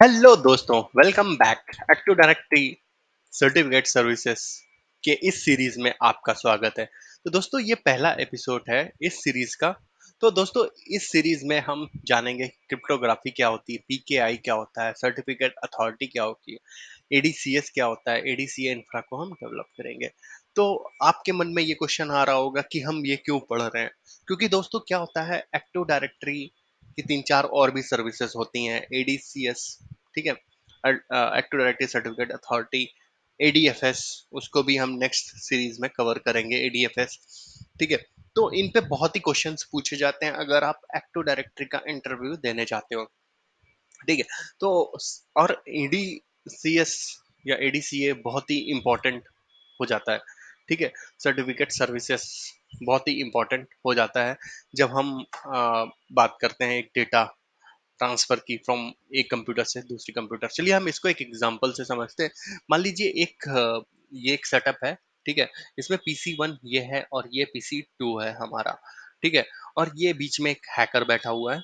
Hello दोस्तों, welcome back active directory certificate services के इस सीरीज में आपका स्वागत है। तो दोस्तों, ये पहला एपिसोड है इस सीरीज का। तो दोस्तों, इस सीरीज में हम जानेंगे क्रिप्टोग्राफी क्या होती है, पीकेआई क्या होता है, सर्टिफिकेट अथॉरिटी क्या होती है, एडीसीएस क्या होता है, एडीसीए इंफ्रा को हम डेवलप करेंगे। तो आपके मन में ये क्वेश्चन आ रहा होगा कि हम ये क्यों पढ़ रहे हैं। क्योंकि दोस्तों, क्या होता है, एक्टिव डायरेक्टरी की तीन चार और भी सर्विसेज होती हैं, एडीसीएस, ठीक है, एक्टिव डायरेक्टरी सर्टिफिकेट अथॉरिटी, एडीएफएस, उसको भी हम नेक्स्ट सीरीज में कवर करेंगे, एडीएफएस, ठीक है। तो इन पे बहुत ही क्वेश्चंस पूछे जाते हैं अगर आप एक्टिव डायरेक्टरी का इंटरव्यू देने जाते हो, ठीक है। तो और एडीसीएस या एडीसीए बहुत ही इंपॉर्टेंट हो जाता है, ठीक है। सर्टिफिकेट सर्विसेज बहुत ही इंपॉर्टेंट हो जाता है जब हम बात करते हैं एक डेटा ट्रांसफर की फ्रॉम एक कंप्यूटर से दूसरी कंप्यूटर। चलिए हम इसको एक एग्जांपल से समझते हैं। मान लीजिए ये एक सेटअप है, ठीक है। इसमें PC1 ये है और ये PC2 है हमारा, ठीक है। और ये बीच में एक हैकर बैठा हुआ है,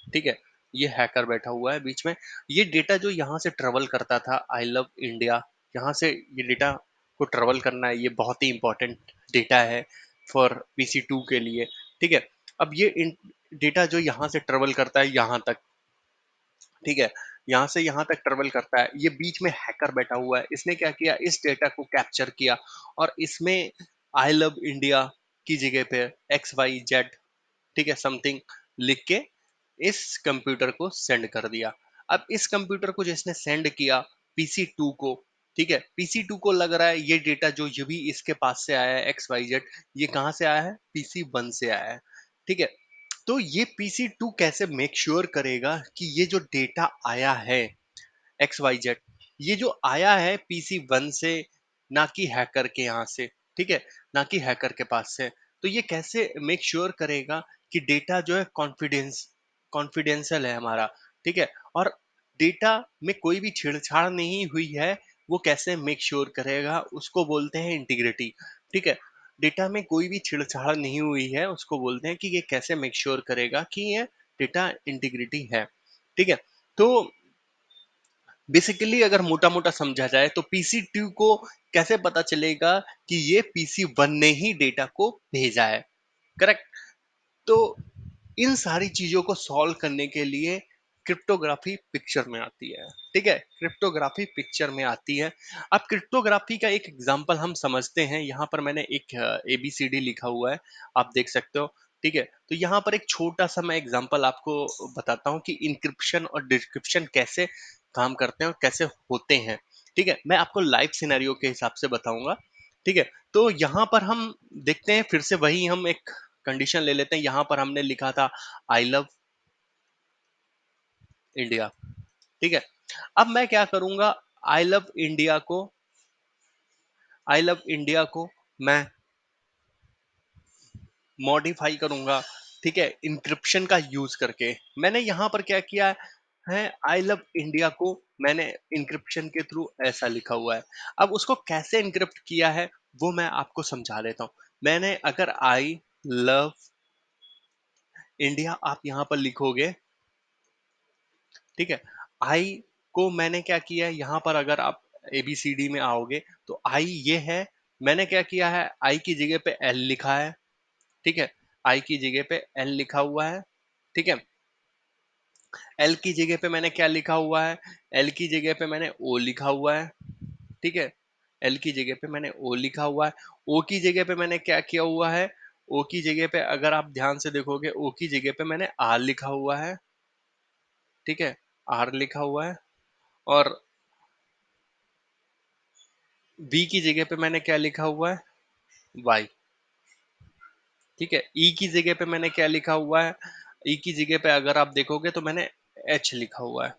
ठीक है। ये हैकर बैठा हुआ है बीच में। ये डेटा जो यहाँ से ट्रेवल करता था, आई लव इंडिया, यहाँ से ये डेटा को ट्रेवल करना है, ये बहुत ही इंपॉर्टेंट डेटा है फॉर PC2 के लिए, ठीक है। अब ये डेटा जो यहाँ से ट्रेवल करता है यहाँ तक, ठीक है, यहाँ से यहाँ तक ट्रेवल करता है, ये बीच में हैकर बैठा हुआ है, इसने क्या किया, इस डेटा को कैप्चर किया और इसमें आई लव इंडिया की जगह पे XYZ, ठीक है, समथिंग लिख के इस कंप्यूटर को सेंड कर दिया। अब इस कंप्यूटर को जिसने सेंड किया, PC2 को, ठीक है, PC2 को लग रहा है ये डेटा जो ये भी इसके पास से आया है XYZ, ये कहाँ से आया है, PC1 से आया है, ठीक है। तो ये PC2 कैसे मेक श्योर करेगा कि ये जो डेटा आया है XYZ, ये जो आया है PC1 से, ना कि हैकर के यहाँ से, ठीक है, ना कि हैकर के पास से। तो ये कैसे मेक श्योर करेगा कि डेटा जो है कॉन्फिडेंशियल है हमारा, ठीक है। और डेटा में कोई भी छेड़छाड़ नहीं हुई है, वो कैसे मेक श्योर करेगा, उसको बोलते हैं इंटीग्रिटी, ठीक है। डेटा में कोई भी छेड़छाड़ नहीं हुई है, उसको बोलते हैं कि ये कैसे मेक श्योर करेगा कि ये डेटा इंटीग्रिटी है, ठीक है। तो बेसिकली अगर मोटा मोटा समझा जाए तो PC2 को कैसे पता चलेगा कि ये PC1 ने ही डेटा को भेजा है, करेक्ट। तो इन सारी चीजों को सॉल्व करने के लिए क्रिप्टोग्राफी पिक्चर में आती है, ठीक है, क्रिप्टोग्राफी पिक्चर में आती है। अब क्रिप्टोग्राफी का एक एग्जांपल हम समझते हैं, यहाँ पर मैंने एक ABCD लिखा हुआ है, आप देख सकते हो, ठीक है। तो यहाँ पर एक छोटा सा मैं एग्जांपल आपको बताता हूँ कि इंक्रिप्शन और डिक्रिप्शन कैसे काम करते हैं और कैसे होते हैं, ठीक है। मैं आपको लाइव सिनेरियो के हिसाब से बताऊंगा, ठीक है। तो यहाँ पर हम देखते हैं, फिर से वही हम एक कंडीशन ले लेते हैं। यहाँ पर हमने लिखा था आई लव इंडिया, ठीक है। अब मैं क्या करूंगा, आई लव इंडिया को आई लव इंडिया को मैं मॉडिफाई करूंगा, ठीक है, इंक्रिप्शन का यूज करके। मैंने यहाँ पर क्या किया है, आई लव इंडिया को मैंने इंक्रिप्शन के थ्रू ऐसा लिखा हुआ है। अब उसको कैसे इंक्रिप्ट किया है वो मैं आपको समझा देता हूँ। मैंने अगर आई लव इंडिया आप यहाँ पर लिखोगे, ठीक है, आई को मैंने क्या किया है, यहाँ पर अगर आप ABCD में आओगे तो आई ये है, मैंने क्या किया है, आई की जगह पे एल लिखा है, ठीक है, आई की जगह पे एल लिखा हुआ है, ठीक है। एल की जगह पे मैंने क्या लिखा हुआ है, एल की जगह पे मैंने ओ लिखा हुआ है, ठीक है। एल की जगह पे मैंने ओ लिखा हुआ है। ओ की जगह पे मैंने क्या किया हुआ है, ओ की जगह पे अगर आप ध्यान से देखोगे, ओ की जगह पे मैंने आर लिखा हुआ है, ठीक है, आर लिखा हुआ है। और बी की जगह पे मैंने क्या लिखा हुआ है, वाई, ठीक है। ई की जगह पे मैंने क्या लिखा हुआ है, ई की जगह पे अगर आप देखोगे तो मैंने एच लिखा हुआ है,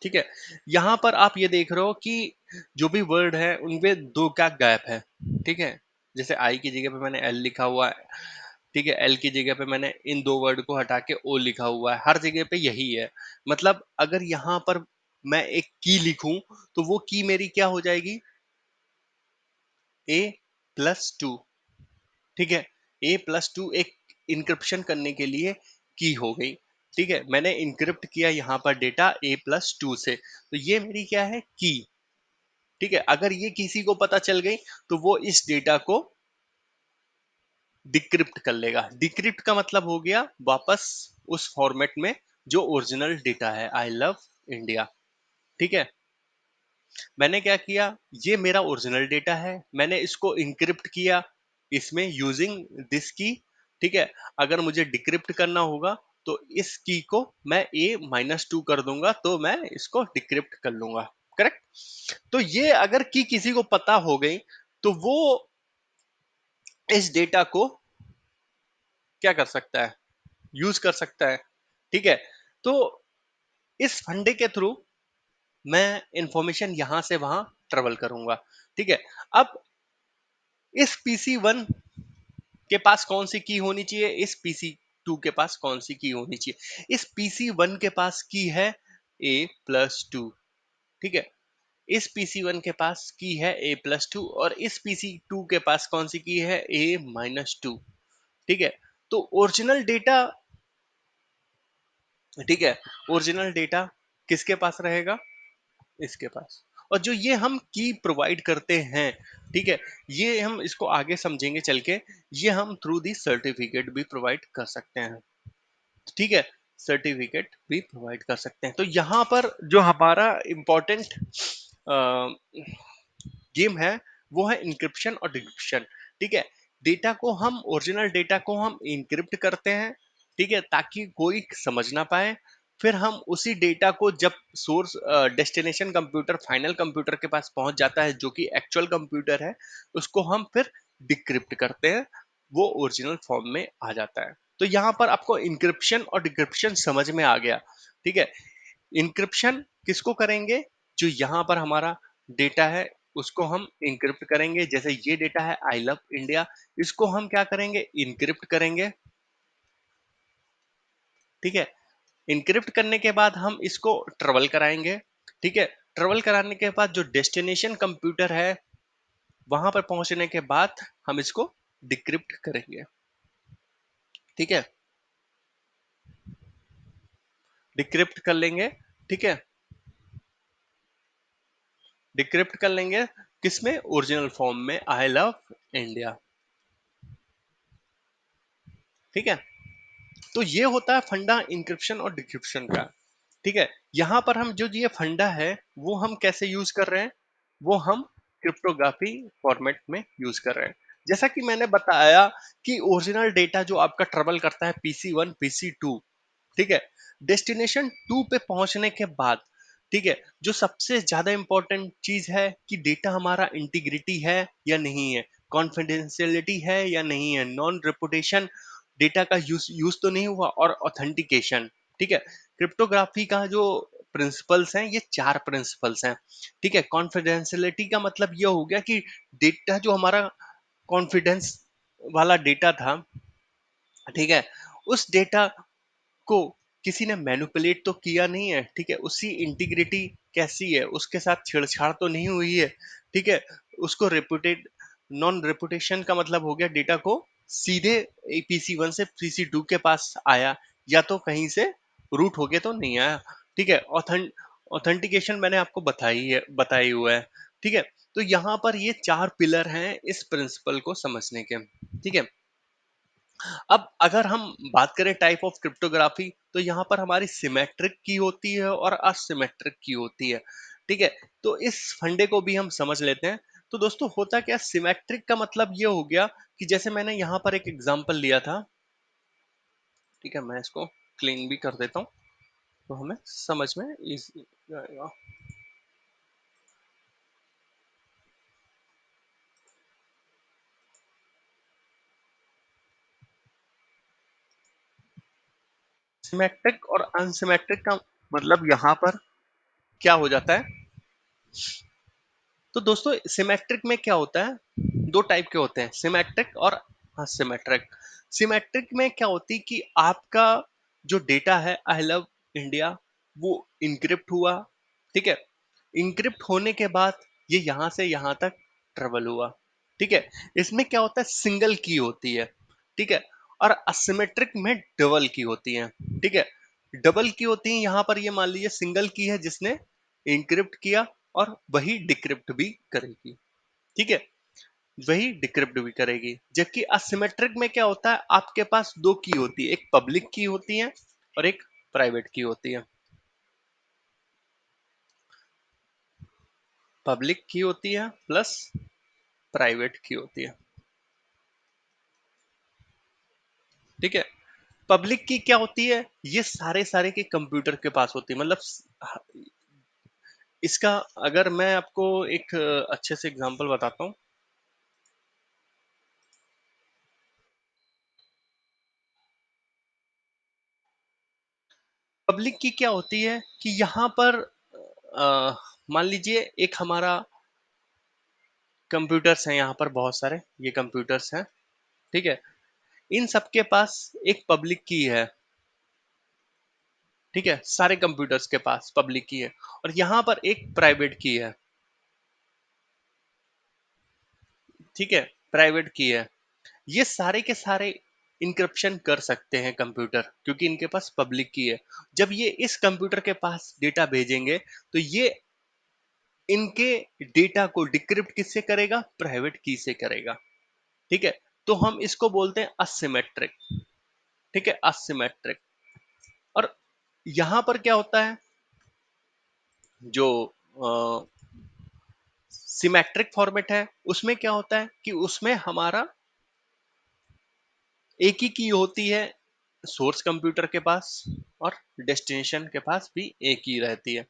ठीक है। यहाँ पर आप ये देख रहे हो कि जो भी वर्ड है उनमें दो क्या गैप है, ठीक है। जैसे आई की जगह पे मैंने एल लिखा हुआ है, ठीक है, एल की जगह पे मैंने इन दो वर्ड को हटा के ओ लिखा हुआ है, हर जगह पे यही है। मतलब अगर यहाँ पर मैं एक की लिखूं तो वो की मेरी क्या हो जाएगी, A+2, ठीक है। A+2 एक इंक्रिप्शन करने के लिए की हो गई। ठीक है, मैंने इनक्रिप्ट किया यहाँ पर डेटा A+2 से, तो ये मेरी क्या है, की। ठीक है, अगर ये किसी को पता चल गई तो वो इस डेटा को डिक्रिप्ट कर लेगा। डिक्रिप्ट का मतलब हो गया वापस उस फॉर्मेट में जो ओरिजिनल डेटा है, आई लव इंडिया। ठीक है, मैंने क्या किया, ये मेरा ओरिजिनल डेटा है, मैंने इसको इनक्रिप्ट किया इसमें यूजिंग दिस की। ठीक है, अगर मुझे डिक्रिप्ट करना होगा तो इस की को मैं A-2 कर दूंगा, तो मैं इसको डिक्रिप्ट कर लूंगा। करेक्ट। तो ये अगर की किसी को पता हो गई तो वो इस डेटा को क्या कर सकता है, यूज कर सकता है। ठीक है, तो इस फंडे के थ्रू मैं इंफॉर्मेशन यहां से वहां ट्रेवल करूंगा। ठीक है, अब इस PC1 के पास कौन सी की होनी चाहिए, इस PC2 के पास कौन सी की होनी चाहिए। इस PC1 के पास की है A+2। ठीक है, इस PC1 के पास की है A+2 और इस PC2 के पास कौन सी की है, A-2। ठीक है, तो ओरिजिनल डेटा, ठीक है, ओरिजिनल डेटा किसके पास रहेगा, इसके पास। और जो ये हम की प्रोवाइड करते हैं, ठीक है, ये हम इसको आगे समझेंगे चल के, ये हम थ्रू दी सर्टिफिकेट भी प्रोवाइड कर सकते हैं। ठीक है, सर्टिफिकेट भी प्रोवाइड कर सकते हैं। तो यहाँ पर जो हमारा इंपॉर्टेंट गेम है वो है इंक्रिप्शन और डिक्रिप्शन। ठीक है, डेटा को हम, ओरिजिनल डेटा को हम इंक्रिप्ट करते हैं, ठीक है, ताकि कोई समझ ना पाए। फिर हम उसी डेटा को जब source destination computer, final computer के पास पहुंच जाता है जो कि एक्चुअल कंप्यूटर है, उसको हम फिर डिक्रिप्ट करते हैं, वो ओरिजिनल फॉर्म में आ जाता है। तो यहाँ पर आपको इंक्रिप्शन और डिक्रिप्शन समझ में आ गया। ठीक है, इंक्रिप्शन किसको करेंगे, जो यहाँ पर हमारा डेटा है उसको हम इंक्रिप्ट करेंगे। जैसे ये डेटा है आई लव इंडिया, इसको हम क्या करेंगे, इंक्रिप्ट करेंगे। ठीक है, इंक्रिप्ट करने के बाद हम इसको ट्रेवल कराएंगे। ठीक है, ट्रेवल कराने के बाद जो डेस्टिनेशन कंप्यूटर है वहां पर पहुंचने के बाद हम इसको डिक्रिप्ट करेंगे। ठीक है, डिक्रिप्ट कर लेंगे। ठीक है, डिक्रिप्ट कर लेंगे किसमें, ओरिजिनल फॉर्म में, आई लव इंडिया। ठीक है, तो ये होता है फंडा इंक्रिप्शन और डिक्रिप्शन का। ठीक है, यहां पर हम जो ये फंडा है वो हम कैसे यूज कर रहे हैं, वो हम क्रिप्टोग्राफी फॉर्मेट में यूज कर रहे हैं। जैसा कि मैंने बताया कि ओरिजिनल डेटा जो आपका ट्रेवल करता है PC1 PC2, ठीक है, डेस्टिनेशन 2 पे पहुंचने के बाद, ठीक है, जो सबसे ज्यादा इंपॉर्टेंट चीज है कि डेटा हमारा इंटीग्रिटी है या नहीं है, कॉन्फिडेंशियलिटी है या नहीं है, नॉन रेपुटेशन डेटा का यूज तो नहीं हुआ, और ऑथेंटिकेशन। ठीक है, क्रिप्टोग्राफी का जो प्रिंसिपल्स हैं, ये 4 प्रिंसिपल्स हैं। ठीक है, कॉन्फिडेंशियलिटी का मतलब ये हो गया कि डेटा जो हमारा कॉन्फिडेंस वाला डेटा था, ठीक है, उस डेटा को किसी ने मैनिपुलेट तो किया नहीं है। ठीक है, उसकी इंटीग्रिटी कैसी है, उसके साथ छेड़छाड़ तो नहीं हुई है। ठीक है, उसको रेपुटेड, नॉन रेपुटेशन का मतलब हो गया डेटा को सीधे PC1 से PC2 के पास आया, या तो कहीं से रूट होके तो नहीं आया। ठीक है, ऑथेंटिकेशन मैंने आपको बताई हुआ है। ठीक है, तो यहाँ पर ये 4 पिलर हैं इस प्रिंसिपल को समझने के। ठीक है, अब अगर हम बात करें टाइप ऑफ क्रिप्टोग्राफी, तो यहाँ पर हमारी सिमेट्रिक की होती है और असिमेट्रिक की होती है। ठीक है, तो इस फंडे को भी हम समझ लेते हैं। तो दोस्तों होता क्या, सिमेट्रिक का मतलब ये हो गया कि जैसे मैंने यहाँ पर एक एग्जांपल लिया था। ठीक है, मैं इसको क्लीन भी कर देता हूँ तो हमें समझ में इजी आएगा। सिमेट्रिक और अनसिमेट्रिक का मतलब यहाँ पर क्या हो जाता है, तो दोस्तों सिमेट्रिक में क्या होता है, दो टाइप के होते हैं, सिमेट्रिक और असिमेट्रिक। सिमेट्रिक में क्या होती है कि आपका जो डेटा है आई लव इंडिया, वो इनक्रिप्ट हुआ। ठीक है, इनक्रिप्ट होने के बाद ये यहां से यहां तक ट्रेवल हुआ। ठीक है, इसमें क्या होता है, सिंगल की होती है। ठीक है, और असिमेट्रिक में डबल की होती है। ठीक है, डबल की होती है यहाँ पर, ये मान लीजिए सिंगल की है जिसने इंक्रिप्ट किया और वही डिक्रिप्ट भी करेगी। ठीक है, वही डिक्रिप्ट भी करेगी। जबकि असिमेट्रिक में क्या होता है, आपके पास दो की होती है, एक पब्लिक की होती है और एक प्राइवेट की होती है। पब्लिक की होती है प्लस प्राइवेट की होती है। ठीक है, पब्लिक की क्या होती है, ये सारे सारे के कंप्यूटर के पास होती है। मतलब इसका अगर मैं आपको एक अच्छे से एग्जांपल बताता हूँ। पब्लिक की क्या होती है कि यहाँ पर मान लीजिए एक हमारा कंप्यूटर्स हैं, यहाँ पर बहुत सारे ये कंप्यूटर्स हैं। ठीक है, इन सबके पास एक पब्लिक की है। ठीक है, सारे कंप्यूटर्स के पास पब्लिक की है और यहाँ पर एक प्राइवेट की है। ठीक है, प्राइवेट की है। ये सारे के सारे इंक्रिप्शन कर सकते हैं कंप्यूटर, क्योंकि इनके पास पब्लिक की है। जब ये इस कंप्यूटर के पास डेटा भेजेंगे तो ये इनके डेटा को डिक्रिप्ट किससे करेगा, प्राइवेट की से करेगा। ठीक है, तो हम इसको बोलते हैं असिमेट्रिक। ठीक है, असिमेट्रिक। और यहां पर क्या होता है, जो सिमेट्रिक फॉर्मेट है उसमें क्या होता है कि उसमें हमारा एक ही की होती है सोर्स कंप्यूटर के पास और डेस्टिनेशन के पास भी एक ही रहती है।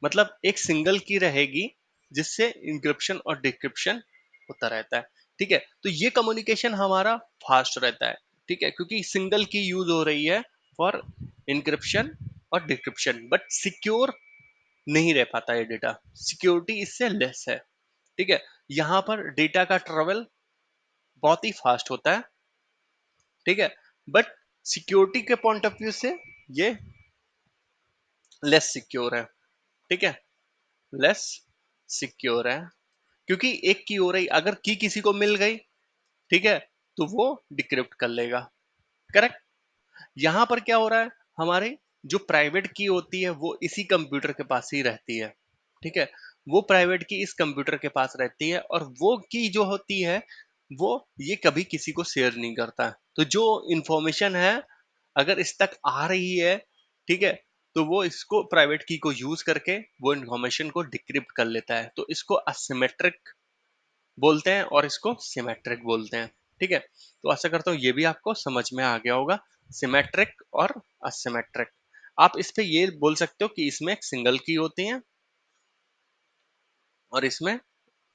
मतलब एक सिंगल की रहेगी जिससे इंक्रिप्शन और डिक्रिप्शन होता रहता है। ठीक है, तो ये कम्युनिकेशन हमारा फास्ट रहता है। ठीक है, क्योंकि सिंगल की यूज हो रही है फॉर इंक्रिप्शन और डिक्रिप्शन, बट सिक्योर नहीं रह पाता है डेटा, सिक्योरिटी इससे लेस है। ठीक है, यहाँ पर डेटा का ट्रेवल बहुत ही फास्ट होता है। ठीक है, बट सिक्योरिटी के पॉइंट ऑफ व्यू से ये लेस सिक्योर है। ठीक है, लेस सिक्योर है, क्योंकि एक की हो रही, अगर की किसी को मिल गई, ठीक है, तो वो डिक्रिप्ट कर लेगा। करेक्ट। यहां पर क्या हो रहा है, हमारे जो प्राइवेट की होती है वो इसी कंप्यूटर के पास ही रहती है। ठीक है, वो प्राइवेट की इस कंप्यूटर के पास रहती है और वो की जो होती है वो ये कभी किसी को शेयर नहीं करता। तो जो इंफॉर्मेशन है अगर इस तक आ रही है, ठीक है, तो वो इसको प्राइवेट की को यूज करके वो इंफॉर्मेशन को डिक्रिप्ट कर लेता है। तो इसको असिमेट्रिक बोलते हैं और इसको सिमेट्रिक बोलते हैं। ठीक है, तो आशा करता हूँ ये भी आपको समझ में आ गया होगा, सिमेट्रिक और असिमेट्रिक। आप इस पे ये बोल सकते हो कि इसमें एक सिंगल की होती है और इसमें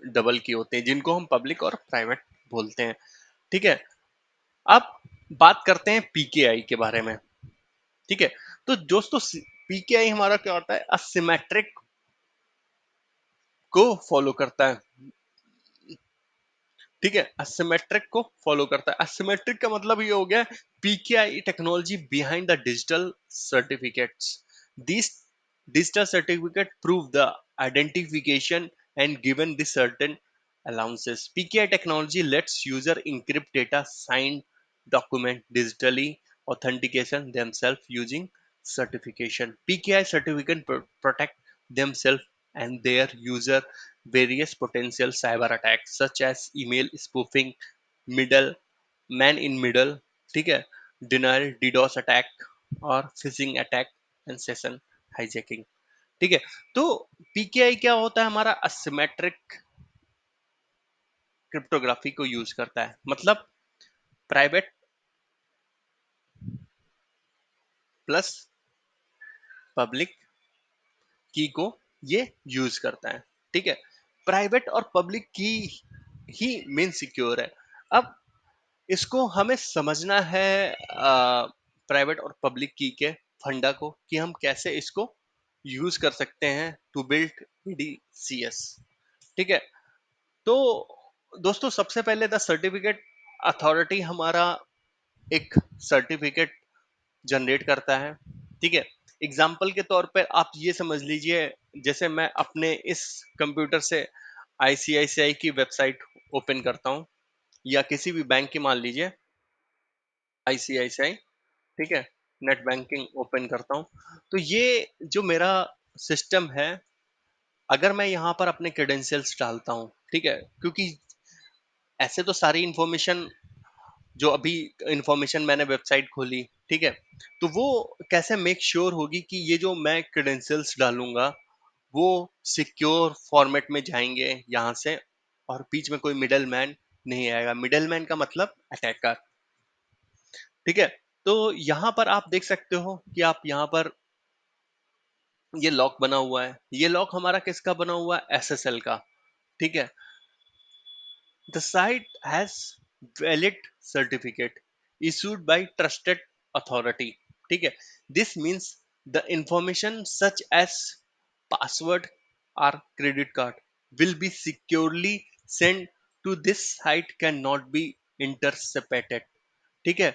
डबल की होते हैं, जिनको हम पब्लिक और प्राइवेट बोलते हैं। ठीक है, अब बात करते हैं पीकेआई के बारे में। ठीक है, तो दोस्तों पीकेआई हमारा क्या होता है, असिमेट्रिक को फॉलो करता है। ठीक है, असिमेट्रिक को फॉलो करता है। असिमेट्रिक का मतलब ये हो गया पीकेआई technology behind the digital certificates. This digital certificate prove the identification and given the certain allowances. PKI technology lets user encrypt data, sign document digitally, authentication themselves using certification. PKI certificate protect themselves and their user various potential cyber attacks such as email spoofing, middle man in middle, ठीक है, denial DDoS attack और phishing attack and session hijacking। ठीक है, तो पीकेआई क्या होता है, हमारा असिमेट्रिक क्रिप्टोग्राफी को यूज करता है। मतलब प्राइवेट प्लस पब्लिक की को ये यूज करता है। ठीक है, प्राइवेट और पब्लिक की ही मेन सिक्योर है। अब इसको हमें समझना है प्राइवेट और पब्लिक की के फंडा को, कि हम कैसे इसको यूज कर सकते हैं टू बिल्ड ईडीसीएस। ठीक है, तो दोस्तों सबसे पहले द सर्टिफिकेट अथॉरिटी हमारा एक सर्टिफिकेट जनरेट करता है। ठीक है, एग्जाम्पल के तौर पर आप ये समझ लीजिए, जैसे मैं अपने इस कंप्यूटर से आईसीआईसीआई की वेबसाइट ओपन करता हूँ या किसी भी बैंक की मान लीजिए आईसीआईसीआई, ठीक है, नेट बैंकिंग ओपन करता हूँ, तो ये जो मेरा सिस्टम है, अगर मैं यहाँ पर अपने क्रेडेंशियल्स डालता हूँ, ठीक है, क्योंकि ऐसे तो सारी इन्फॉर्मेशन, जो अभी इन्फॉर्मेशन मैंने वेबसाइट खोली, ठीक है, तो वो कैसे मेक श्योर होगी कि ये जो मैं क्रेडेंशियल्स डालूंगा वो सिक्योर फॉर्मेट में जाएंगे यहाँ से, और बीच में कोई मिडल मैन नहीं आएगा। मिडल मैन का मतलब अटैकर, ठीक है। तो यहाँ पर आप देख सकते हो कि आप यहाँ पर ये लॉक बना हुआ है, ये लॉक हमारा किसका बना हुआ है, एसएसएल का, ठीक है। The site has valid certificate issued by trusted authority, ठीक है। This means the information such as password or credit card will be securely sent to this site, cannot be intercepted, ठीक है।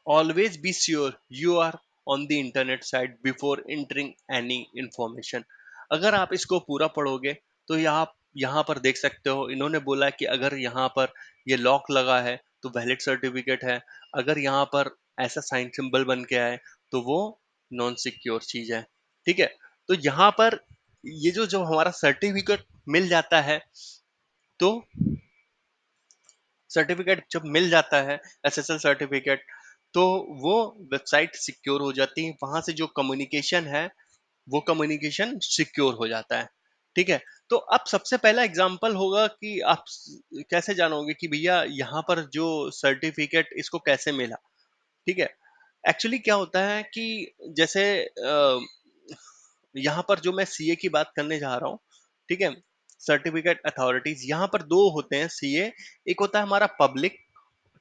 Always be sure you are on the internet site before entering any information. अगर आप इसको पूरा पढ़ोगे तो यहाँ पर देख सकते हो, इन्होंने बोला कि अगर यहाँ पर ये लॉक लगा है तो वैलिड सर्टिफिकेट है, अगर यहाँ पर ऐसा साइन सिंबल बन के आए तो वो नॉन सिक्योर चीज है, ठीक है। तो यहाँ पर ये जो जो हमारा सर्टिफिकेट मिल जाता है, तो सर्टिफिकेट जब मिल जाता है, एसएसएल सर्टिफिकेट, तो वो वेबसाइट सिक्योर हो जाती है, वहां से जो कम्युनिकेशन है वो कम्युनिकेशन सिक्योर हो जाता है, ठीक है। तो अब सबसे पहला एग्जांपल होगा कि आप कैसे जानोगे कि भैया यहाँ पर जो सर्टिफिकेट इसको कैसे मिला, ठीक है। एक्चुअली क्या होता है कि जैसे यहाँ पर जो मैं सीए की बात करने जा रहा हूँ, ठीक है, सर्टिफिकेट अथॉरिटीज, यहाँ पर दो होते हैं सीए। एक होता है हमारा पब्लिक,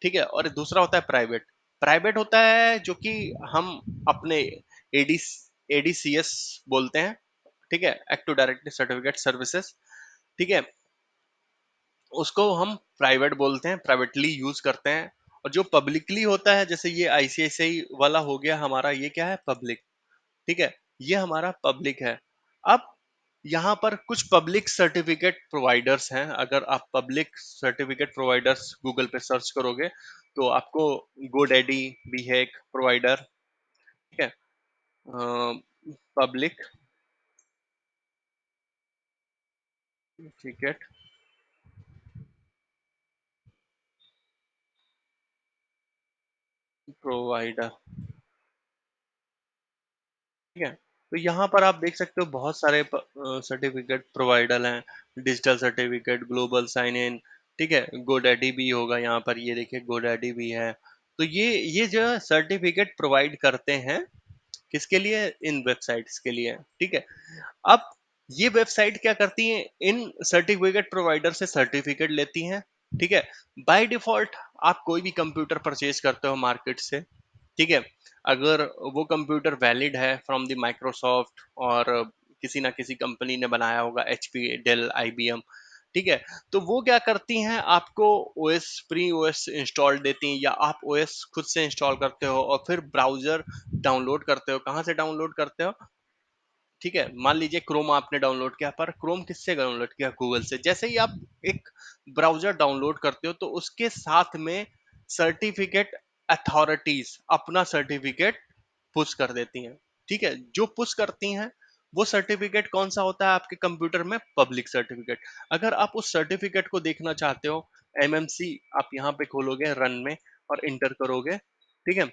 ठीक है, और दूसरा होता है प्राइवेट। प्राइवेट होता है जो कि हम अपने एडी एडीसीएस बोलते हैं, ठीक है, act to directly certificate services, ठीक है, उसको हम प्राइवेट बोलते हैं, प्राइवेटली यूज करते हैं। और जो पब्लिकली होता है, जैसे ये आईसीआईसीआई वाला हो गया हमारा, ये क्या है, पब्लिक, ठीक है, ये हमारा पब्लिक है। अब यहाँ पर कुछ पब्लिक सर्टिफिकेट प्रोवाइडर्स हैं, अगर आप पब्लिक सर्टिफिकेट प्रोवाइडर्स गूगल पे सर्च करोगे तो आपको गोडैडी भी है एक प्रोवाइडर, ठीक है, पब्लिक सर्टिफिकेट प्रोवाइडर, ठीक है। तो यहाँ पर आप देख सकते हो बहुत सारे सर्टिफिकेट प्रोवाइडर हैं, digital certificate, global sign in, ठीक है, गोडैडी भी होगा यहाँ पर, ये देखिए गोडैडी भी है। तो ये जो सर्टिफिकेट प्रोवाइड करते हैं किसके लिए, इन वेबसाइट्स के लिए, ठीक है। अब ये वेबसाइट क्या करती हैं, इन सर्टिफिकेट प्रोवाइडर से सर्टिफिकेट लेती हैं, ठीक है। बाय डिफॉल्ट आप कोई भी कंप्यूटर परचेज करते हो मार्केट से, ठीक है, अगर वो कंप्यूटर वैलिड है फ्रॉम द माइक्रोसॉफ्ट, और किसी ना किसी कंपनी ने बनाया होगा, एचपी, डेल, आईबीएम, ठीक है, तो वो क्या करती हैं, आपको ओएस, प्री ओएस इंस्टॉल देती हैं, या आप ओएस खुद से इंस्टॉल करते हो और फिर ब्राउजर डाउनलोड करते हो। कहाँ से डाउनलोड करते हो, ठीक है, मान लीजिए क्रोम आपने डाउनलोड किया, पर क्रोम किससे डाउनलोड किया, गूगल से। जैसे ही आप एक ब्राउजर डाउनलोड करते हो तो उसके साथ में सर्टिफिकेट अथॉरिटीज अपना सर्टिफिकेट पुश कर देती हैं, ठीक है। जो पुश करती हैं वो सर्टिफिकेट कौन सा होता है आपके कंप्यूटर में, पब्लिक सर्टिफिकेट। अगर आप उस सर्टिफिकेट को देखना चाहते हो, एमएमसी आप यहाँ पे खोलोगे रन में और इंटर करोगे, ठीक है।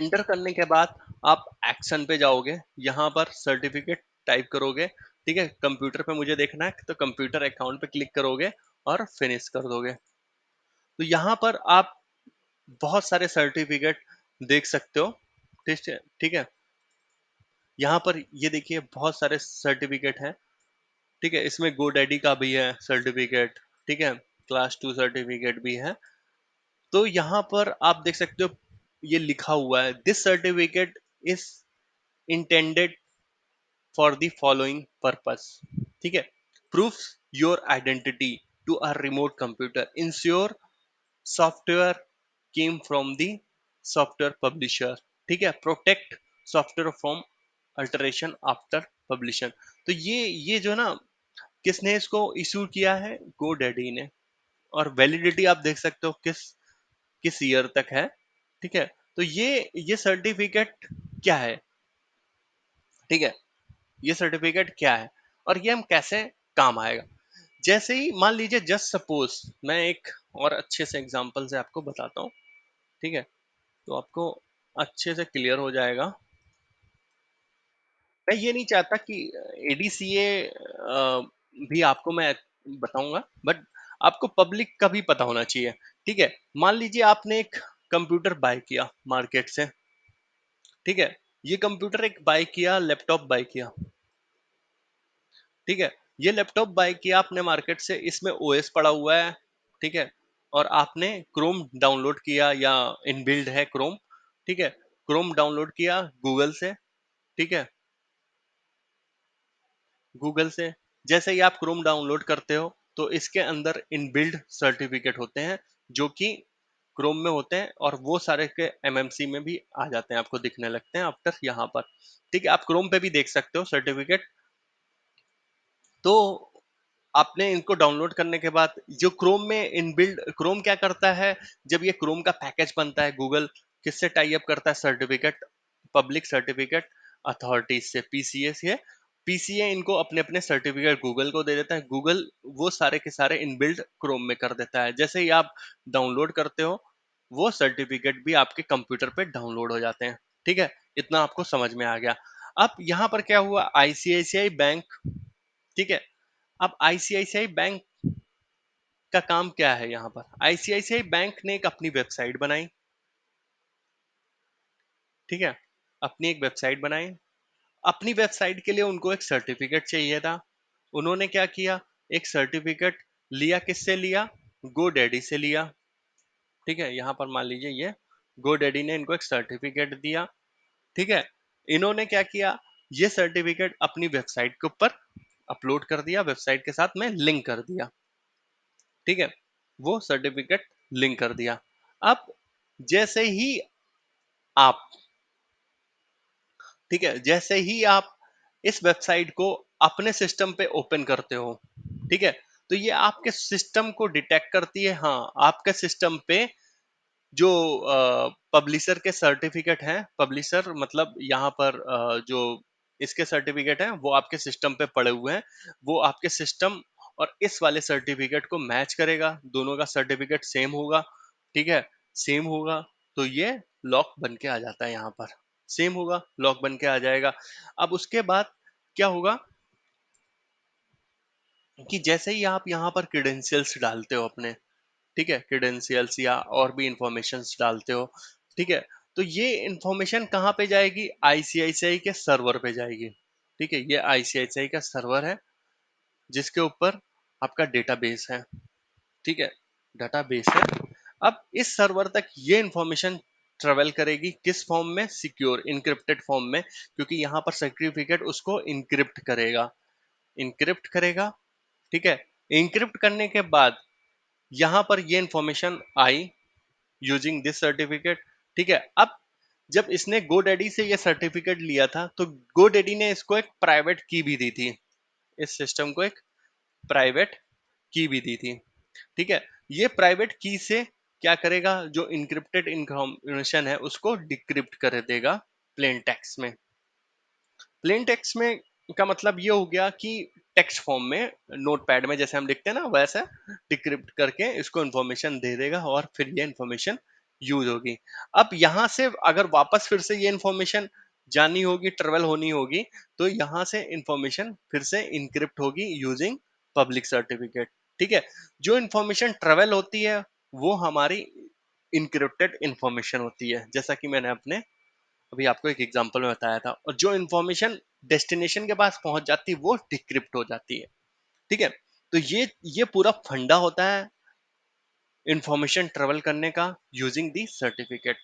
इंटर करने के बाद आप एक्शन पे जाओगे, यहाँ पर सर्टिफिकेट टाइप करोगे, ठीक है, कंप्यूटर पे मुझे देखना है तो कंप्यूटर अकाउंट पे क्लिक करोगे और फिनिश कर दोगे। तो यहाँ पर आप बहुत सारे सर्टिफिकेट देख सकते हो, ठीक है, ठीक है। यहाँ पर ये देखिए बहुत सारे सर्टिफिकेट हैं, ठीक है, इसमें गोडैडी का भी है सर्टिफिकेट, ठीक है, क्लास 2 सर्टिफिकेट भी है। तो यहाँ पर आप देख सकते हो ये लिखा हुआ है, this certificate is intended for the following purpose, ठीक है, proof your identity to a remote computer, ensure software came from the software publisher, ठीक है, protect software from alteration after publication. तो ये जो ना, किसने इसको इशू किया है, गो डैडी ने। और वैलिडिटी आप देख सकते हो किस किस ईयर तक है, ठीक है। तो ये सर्टिफिकेट क्या है, ठीक है, ये सर्टिफिकेट क्या है और ये हम कैसे काम आएगा। जैसे ही मान लीजिए, जस्ट सपोज मैं एक और अच्छे से एग्जांपल से आपको बताता हूँ, ठीक है, तो आपको अच्छे से क्लियर हो जाएगा। मैं ये नहीं चाहता कि एडीसीए भी आपको मैं बताऊंगा, बट आपको पब्लिक का भी पता होना चाहिए, ठीक है। मान लीजिए आपने एक कंप्यूटर बाय किया मार्केट से, ठीक है, ये कंप्यूटर एक बाय किया, लैपटॉप बाय किया, ठीक है, ये लैपटॉप बाय किया आपने मार्केट से, इसमें ओएस पड़ा हुआ है, ठीक है, और आपने क्रोम डाउनलोड किया या इनबिल्ड है क्रोम, ठीक है, क्रोम डाउनलोड किया गूगल से, ठीक है, गूगल से। जैसे ही आप क्रोम डाउनलोड करते हो तो इसके अंदर इनबिल्ड सर्टिफिकेट होते हैं जो कि क्रोम में होते हैं, और वो सारे के एमएमसी में भी आ जाते हैं, आपको दिखने लगते हैं आफ्टर यहाँ पर, ठीक है। आप क्रोम पे भी देख सकते हो सर्टिफिकेट। तो आपने इनको डाउनलोड करने के बाद जो क्रोम में इनबिल्ड, क्रोम क्या करता है, जब ये क्रोम का पैकेज बनता है, गूगल किससे टाई अप करता है, सर्टिफिकेट, पब्लिक सर्टिफिकेट अथॉरिटीज से, पीसीए से। पीसीए इनको अपने अपने सर्टिफिकेट गूगल को दे देता है, गूगल वो सारे के सारे इनबिल्ड क्रोम में कर देता है। जैसे ही आप डाउनलोड करते हो, वो सर्टिफिकेट भी आपके कंप्यूटर पे डाउनलोड हो जाते हैं, ठीक है। इतना आपको समझ में आ गया। अब यहाँ पर क्या हुआ, आईसीआईसीआई बैंक, ठीक है। अब आईसीआईसीआई बैंक का काम क्या है, यहाँ पर आईसीआईसीआई बैंक ने एक अपनी वेबसाइट बनाई, ठीक है, अपनी एक वेबसाइट बनाई। अपनी वेबसाइट के लिए उनको एक सर्टिफिकेट चाहिए था। उन्होंने क्या किया, एक सर्टिफिकेट लिया, किससे लिया, गोडैडी से लिया, ठीक है। यहाँ पर मान लीजिए ये गोडैडी ने इनको एक सर्टिफिकेट दिया, ठीक है। इन्होंने क्या किया, ये सर्टिफिकेट अपनी वेबसाइट के ऊपर अपलोड कर दिया, वेबसाइट के साथ में लिंक कर दिया, ठीक है, वो सर्टिफिकेट लिंक कर दिया। अब जैसे ही आप, ठीक है, जैसे ही आप इस वेबसाइट को अपने सिस्टम पे ओपन करते हो, ठीक है, तो ये आपके सिस्टम को डिटेक्ट करती है, हाँ, आपके सिस्टम पे जो पब्लिशर के सर्टिफिकेट हैं, पब्लिशर मतलब यहाँ पर जो इसके सर्टिफिकेट हैं वो आपके सिस्टम पे पड़े हुए हैं, वो आपके सिस्टम और इस वाले सर्टिफिकेट को मैच करेगा, दोनों का सर्टिफिकेट सेम होगा, ठीक है, सेम होगा, तो ये लॉक बन के आ जाता है, यहाँ पर सेम होगा, लॉक बन के आ जाएगा। अब उसके बाद क्या होगा कि जैसे ही आप यहाँ पर क्रेडेंशियल्स डालते हो अपने, ठीक है, क्रेडेंशियल्स या और भी इंफॉर्मेशंस डालते हो, ठीक है, तो ये इंफॉर्मेशन कहाँ पे जाएगी, आईसीआईसीआई के सर्वर पे जाएगी, ठीक है। ये आईसीआईसीआई का सर्वर है जिसके ऊपर आपका डेटाबेस है, ठीक है, डेटाबेस है। अब इस सर्वर तक ये इंफॉर्मेशन ट्रेवल करेगी किस फॉर्म में, सिक्योर इनक्रिप्टेड फॉर्म में, क्योंकि यहाँ पर सर्टिफिकेट उसको इनक्रिप्ट करेगा, इनक्रिप्ट करेगा, ठीक है। इनक्रिप्ट करने के बाद यहाँ पर ये information I using this certificate, ठीक है। अब जब इसने गोडैडी से ये सर्टिफिकेट लिया था तो गोडैडी ने इसको एक प्राइवेट की भी दी थी, इस सिस्टम को एक प्राइवेट की भी दी थी, ठीक है। ये प्राइवेट की से क्या करेगा, जो इनक्रिप्टेड इंफॉर्मेशन है उसको डिक्रिप्ट कर देगा प्लेन टेक्स्ट में। प्लेन टेक्स्ट में का मतलब ये हो गया कि टेक्स्ट फॉर्म में, नोटपैड में जैसे हम लिखते हैं ना, वैसे डिक्रिप्ट करके इसको इन्फॉर्मेशन दे देगा और फिर ये इन्फॉर्मेशन यूज होगी। अब यहाँ से अगर वापस फिर से ये इन्फॉर्मेशन जानी होगी, ट्रेवल होनी होगी, तो यहाँ से इन्फॉर्मेशन फिर से इनक्रिप्ट होगी यूजिंग पब्लिक सर्टिफिकेट, ठीक है। जो इन्फॉर्मेशन ट्रेवल होती है वो हमारी इनक्रिप्टेड इन्फॉर्मेशन होती है, जैसा कि मैंने अपने अभी आपको एक एग्जांपल में बताया था, और जो इन्फॉर्मेशन डेस्टिनेशन के पास पहुंच जाती है वो डिक्रिप्ट हो जाती है, ठीक है। तो ये पूरा फंडा होता है इंफॉर्मेशन ट्रेवल करने का यूजिंग दी सर्टिफिकेट,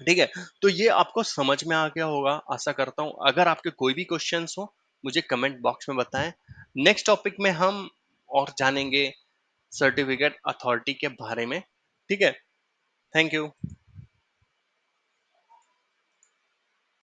ठीक है। तो ये आपको समझ में आ गया होगा, आशा करता हूं। अगर आपके कोई भी क्वेश्चंस हो मुझे कमेंट बॉक्स में बताएं। नेक्स्ट टॉपिक में हम और जानेंगे सर्टिफिकेट अथॉरिटी के बारे में, ठीक है। Thank you.